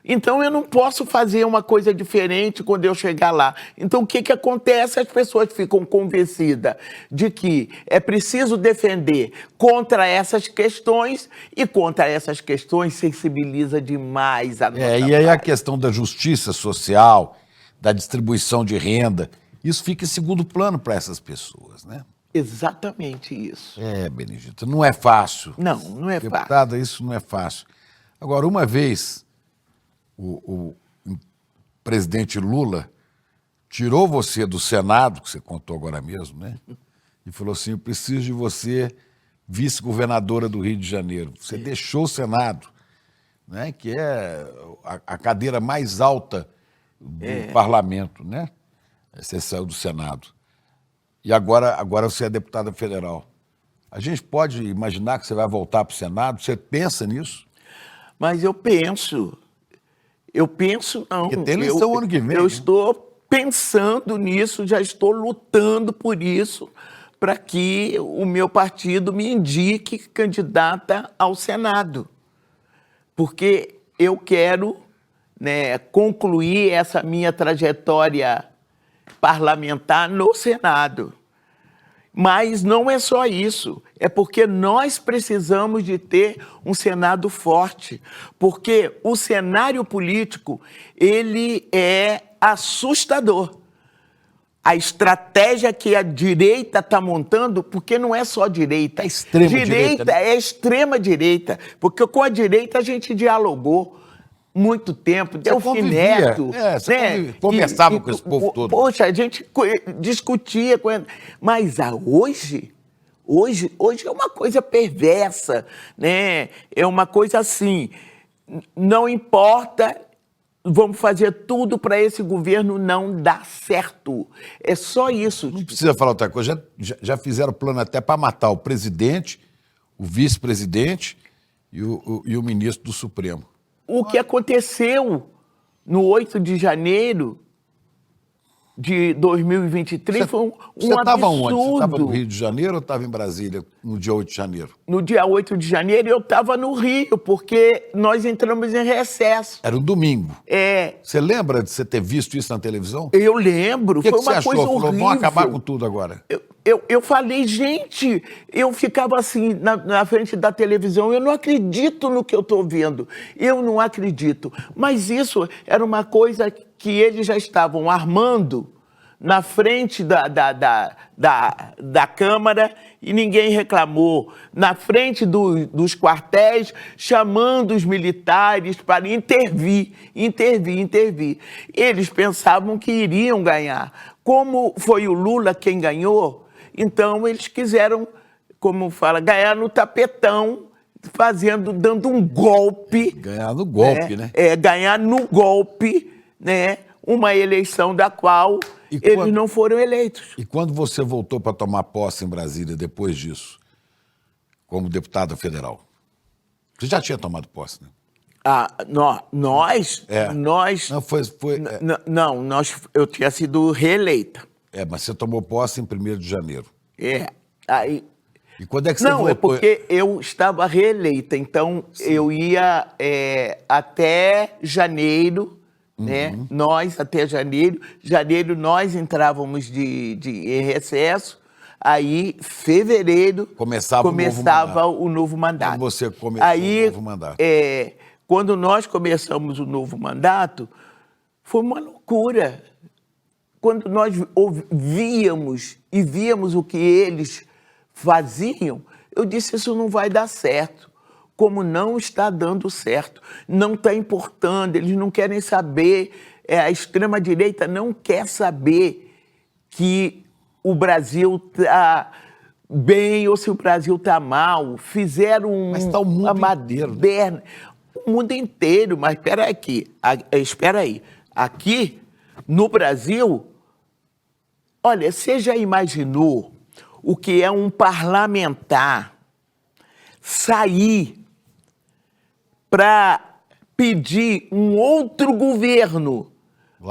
Então, eu não posso fazer uma coisa diferente quando eu chegar lá. Então, o que acontece? As pessoas ficam convencidas de que é preciso defender contra essas questões e contra essas questões sensibiliza demais a nossa e aí a questão da justiça social, da distribuição de renda, isso fica em segundo plano para essas pessoas, né? Exatamente isso. Benedita, não é fácil. Não é fácil. Deputada, isso não é fácil. Agora, uma vez, o presidente Lula tirou você do Senado, que você contou agora mesmo, né? E falou assim, eu preciso de você vice-governadora do Rio de Janeiro. Você deixou o Senado, né? Que é a cadeira mais alta do parlamento, né? Você saiu do Senado. E agora você é deputada federal. A gente pode imaginar que você vai voltar para o Senado? Você pensa nisso? Mas eu penso não. Porque tem eleição ano que vem. Eu estou pensando nisso, já estou lutando por isso, para que o meu partido me indique candidata ao Senado. Porque eu quero, né, concluir essa minha trajetória parlamentar no Senado. Mas não é só isso, é porque nós precisamos de ter um Senado forte, porque o cenário político, ele é assustador. A estratégia que a direita está montando, porque não é só direita, é extrema direita, né? É extrema direita, porque com a direita a gente dialogou muito tempo, Delfim Neto, você conversava com esse povo todo. Poxa, a gente discutia com ele. Mas hoje é uma coisa perversa, né? É uma coisa assim, não importa, vamos fazer tudo para esse governo não dar certo. É só isso. Não precisa falar outra coisa, já fizeram plano até para matar o presidente, o vice-presidente e o ministro do Supremo. O que aconteceu no 8 de janeiro de 2023 foi um absurdo. Você estava onde? Você estava no Rio de Janeiro ou estava em Brasília no dia 8 de janeiro? No dia 8 de janeiro eu estava no Rio, porque nós entramos em recesso. Era um domingo. É. Você lembra de você ter visto isso na televisão? Eu lembro. Foi uma você achou? coisa Falou, horrível. vamos acabar com tudo agora. Eu falei, gente, eu ficava assim na frente da televisão, eu não acredito no que eu estou vendo, eu não acredito. Mas isso era uma coisa que eles já estavam armando na frente da Câmara e ninguém reclamou, na frente dos quartéis, chamando os militares para intervir. Eles pensavam que iriam ganhar. Como foi o Lula quem ganhou, então eles quiseram, como fala, ganhar no tapetão, dando um golpe. Ganhar no golpe, né? Ganhar no golpe, né? Uma eleição da qual eles não foram eleitos. E quando você voltou para tomar posse em Brasília depois disso, como deputado federal? Você já tinha tomado posse, né? Nós? Não, eu tinha sido reeleita. Mas você tomou posse em 1º de janeiro. Aí... E quando é que você voltou? Não, é porque eu estava reeleita, então eu ia até janeiro, né? Nós até janeiro nós entrávamos em recesso, aí fevereiro começava o novo mandato. Quando você começou o novo mandato. Quando nós começamos o novo mandato, foi uma loucura. Quando nós víamos o que eles faziam, eu disse, isso não vai dar certo. Como não está dando certo, não está importando, eles não querem saber, a extrema-direita não quer saber que o Brasil está bem ou se o Brasil está mal. Fizeram Mas está o mundo inteiro, né? O mundo inteiro, mas espera aí. Aqui, no Brasil, olha, você já imaginou o que é um parlamentar sair para pedir um outro governo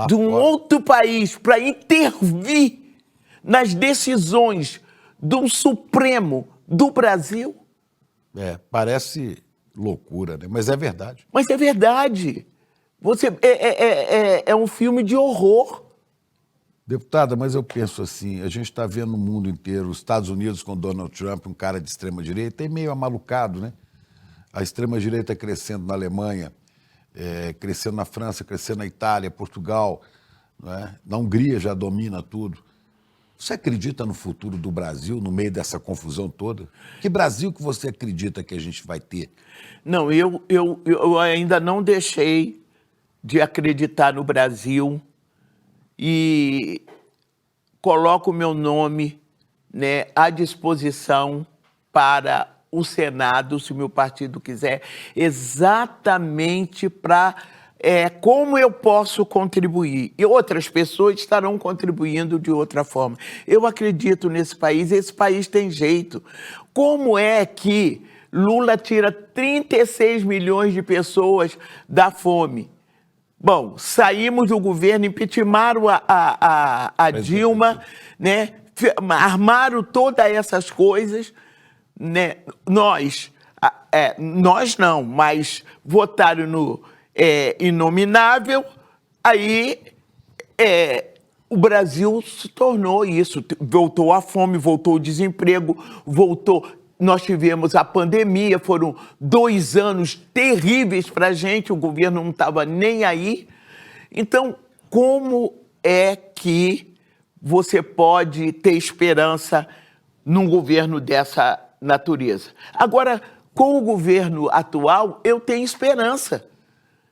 de um outro país para intervir nas decisões do Supremo do Brasil? Parece loucura, né? Mas é verdade. Mas é verdade. É um filme de horror. Deputada, mas eu penso assim, a gente está vendo no mundo inteiro, os Estados Unidos com Donald Trump, um cara de extrema-direita, é meio amalucado, né? A extrema-direita crescendo na Alemanha, crescendo na França, crescendo na Itália, Portugal, né? Na Hungria já domina tudo. Você acredita no futuro do Brasil, no meio dessa confusão toda? Que Brasil que você acredita que a gente vai ter? Não, eu ainda não deixei de acreditar no Brasil e coloco o meu nome, né, à disposição para o Senado, se o meu partido quiser, exatamente para como eu posso contribuir. E outras pessoas estarão contribuindo de outra forma. Eu acredito nesse país, esse país tem jeito. Como é que Lula tira 36 milhões de pessoas da fome? Bom, saímos do governo, impeachmentaram a Dilma, né? armaram todas essas coisas, né? Nós não, mas votaram no inominável, aí o Brasil se tornou isso, voltou a fome, voltou o desemprego, nós tivemos a pandemia, foram 2 anos terríveis para a gente, o governo não estava nem aí. Então, como é que você pode ter esperança num governo dessa natureza? Agora, com o governo atual, eu tenho esperança.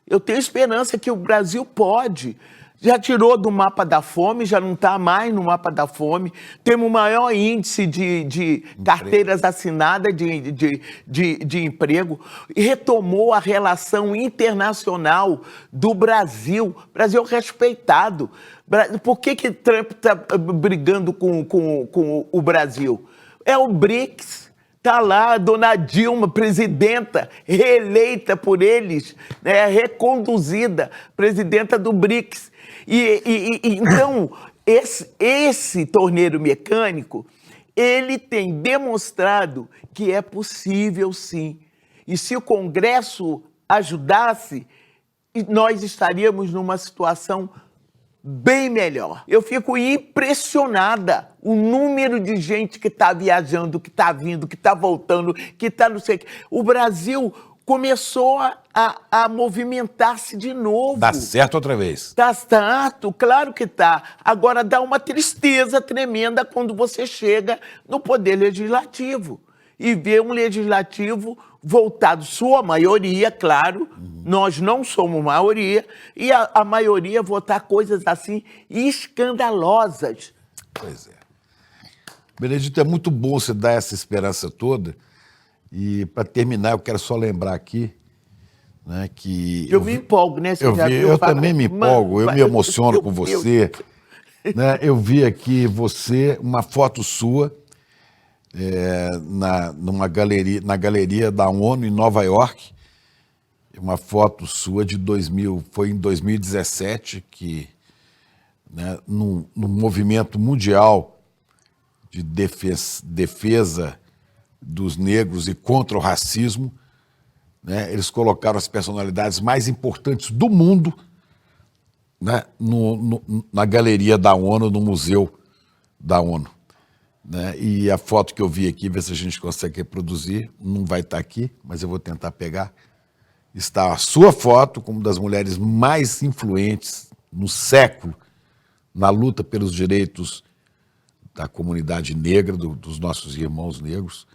Eu tenho esperança que o Brasil pode. Já tirou do mapa da fome, já não está mais no mapa da fome. Temos o maior índice de carteiras assinadas de emprego. Retomou a relação internacional do Brasil. Brasil respeitado. Por que Trump está brigando com o Brasil? É o BRICS. Está lá a dona Dilma, presidenta, reeleita por eles, né, reconduzida, presidenta do BRICS. Então, esse torneiro mecânico, ele tem demonstrado que é possível, sim. E se o Congresso ajudasse, nós estaríamos numa situação bem melhor. Eu fico impressionada o número de gente que está viajando, que está vindo, que está voltando, que está não sei o quê. O Brasil começou a movimentar-se de novo. Dá certo outra vez. Tá certo, claro que tá. Agora dá uma tristeza tremenda quando você chega no Poder Legislativo e vê um Legislativo voltado, sua maioria, claro, nós não somos maioria, e a maioria votar coisas assim escandalosas. Pois é. Benedito, é muito bom você dar essa esperança toda. E, para terminar, eu quero só lembrar aqui, né, que... Eu me empolgo, né? Eu também me empolgo, eu me emociono com você. Né? Eu vi aqui uma foto sua na galeria da ONU em Nova York. Uma foto sua foi em 2017, que, né, no movimento mundial de defesa dos negros e contra o racismo, né, eles colocaram as personalidades mais importantes do mundo, né, na galeria da ONU, no museu da ONU. Né? E a foto que eu vi aqui, ver se a gente consegue reproduzir, não vai estar aqui, mas eu vou tentar pegar. Está a sua foto como uma das mulheres mais influentes no século na luta pelos direitos da comunidade negra, dos nossos irmãos negros.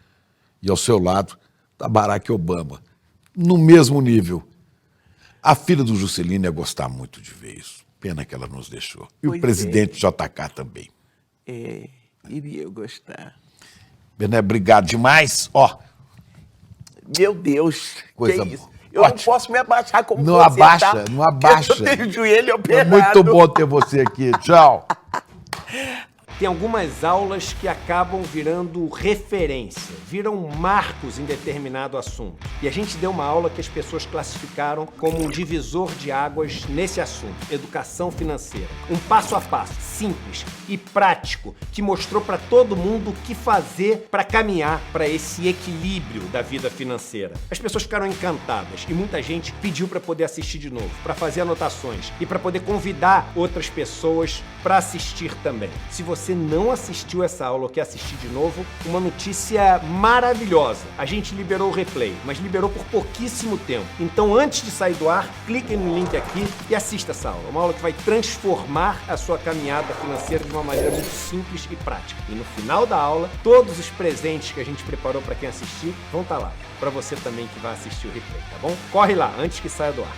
E ao seu lado está Barack Obama, no mesmo nível. A filha do Juscelino ia gostar muito de ver isso. Pena que ela nos deixou. E o presidente JK também. Iria gostar. Bené, obrigado demais. Ó. Meu Deus, coisa que isso? Eu não posso me abaixar como não você, abaixa, tá? Não abaixa. Eu tenho o joelho operado. É muito bom ter você aqui. Tchau. Tem algumas aulas que acabam virando referência, viram marcos em determinado assunto. E a gente deu uma aula que as pessoas classificaram como um divisor de águas nesse assunto, educação financeira. Um passo a passo, simples e prático, que mostrou para todo mundo o que fazer para caminhar para esse equilíbrio da vida financeira. As pessoas ficaram encantadas e muita gente pediu para poder assistir de novo, para fazer anotações e para poder convidar outras pessoas para assistir também. Se você não assistiu essa aula ou quer assistir de novo, uma notícia maravilhosa. A gente liberou o replay, mas liberou por pouquíssimo tempo. Então, antes de sair do ar, clique no link aqui e assista essa aula. Uma aula que vai transformar a sua caminhada financeira de uma maneira muito simples e prática. E no final da aula, todos os presentes que a gente preparou para quem assistir vão estar lá. Para você também que vai assistir o replay, tá bom? Corre lá, antes que saia do ar.